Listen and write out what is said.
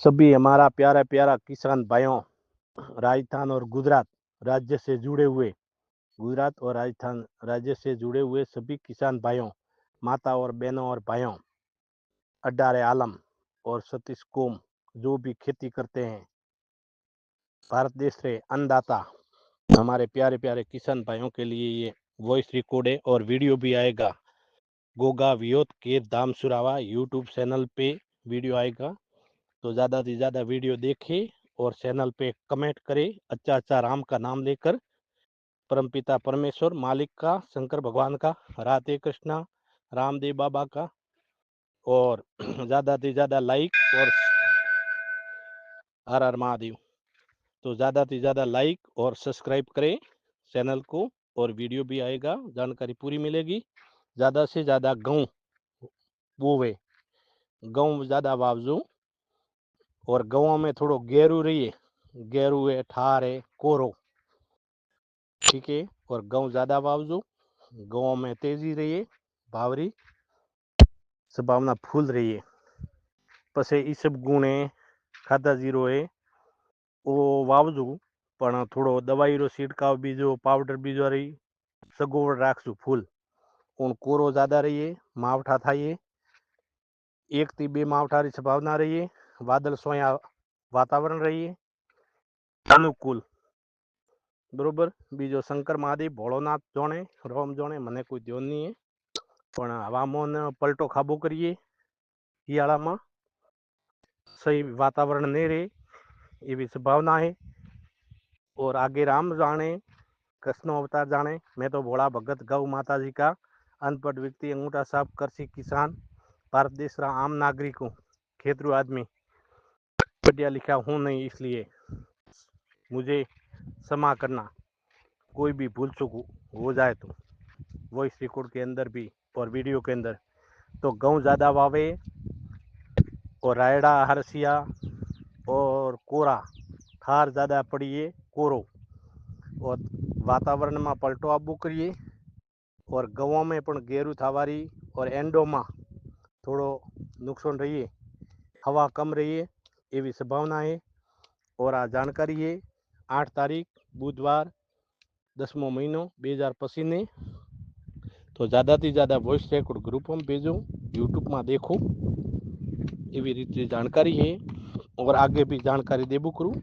सभी हमारा प्यारा प्यारा किसान भाइयों, राजस्थान और गुजरात राज्य से जुड़े हुए गुजरात और राजस्थान राज्य से जुड़े हुए सभी किसान भाइयों, माता और बहनों और भाइयों, अड्डारे आलम और सतीश कोम जो भी खेती करते हैं, भारत देश से अन्नदाता हमारे प्यारे प्यारे किसान भाइयों के लिए ये वॉइस रिकॉर्ड है और वीडियो भी आएगा। गोगा वियोत के दाम सुरावा यूट्यूब चैनल पे वीडियो आएगा, तो ज़्यादा से ज़्यादा वीडियो देखें और चैनल पे कमेंट करें अच्छा अच्छा राम का नाम लेकर, परमपिता परमेश्वर मालिक का, शंकर भगवान का, राधे कृष्णा, रामदेव बाबा का, और ज़्यादा से ज़्यादा लाइक और हर हर महादेव। तो ज़्यादा से ज़्यादा लाइक और सब्सक्राइब करें चैनल को, और वीडियो भी आएगा, जानकारी पूरी मिलेगी। ज़्यादा से ज़्यादा गेहूँ बोवे, गेहूँ ज़्यादा वावजो, और गेहूँ में थोड़ो गेरू रहिए, गेरू है, ठार है, कोरो, ठीक है। और गेहूँ ज़्यादा वावजो, गेहूँ में तेजी रहिए, भावरी संभावना फूल रही है। पछे ई सब गुण है, खाधा जीरो है वो वावजू, पण थोड़ो दवाई रो छिड़काव बीजो पाउडर बीजो रही सगोवड़ राखशु फूल। उन कोरो ज़्यादा रहिए, मावठा थाइए, 1 થી 2 मावठारी संभावना रहिए, वादल सोया वातावरण रहिए अनुकूल, बरोबर। बीजो शंकर महादेव भोळोनाथ जोणे, रोम जोणे, मने कोई ध्यान नहीं है, पण हवामान पलटो खाबो करिए, हियाळामां सही वातावरण नहीं रहे एवी संभावना है। और आगे राम जाने, कृष्ण अवतार जाने, मैं तो भोला भगत गौ माता जी का अनपढ़ व्यक्ति, अंगूठा साफ कृषि किसान, भारत देश का आम नागरिक हूँ, खेतरू आदमी, पढ़ा लिखा हूँ नहीं, इसलिए मुझे क्षमा करना, कोई भी भूल चूक हो जाए तो वॉइस रिकॉर्ड के अंदर भी और वीडियो के अंदर। तो गेहूँ ज़्यादा वावे और रायड़ा हरसिया और कोरा खार ज़्यादा पड़िए कोरो, और वातावरण में पलटो आबू करिए, और गवों में पण गेरू थावारी और एंडो में थोड़ो नुकसान रहिए, हवा कम रहिए एवी संभावना है। और आ जानकारी है 8 तारीख बुधवार 10मो महीनो 2025 ने। तो ज़्यादा थी ज़्यादा वॉइस रिकॉर्ड ग्रुप में भेजो, यूट्यूब में देखो, एवी रीते जानकारी है और आगे भी जानकारी देबू करूँ।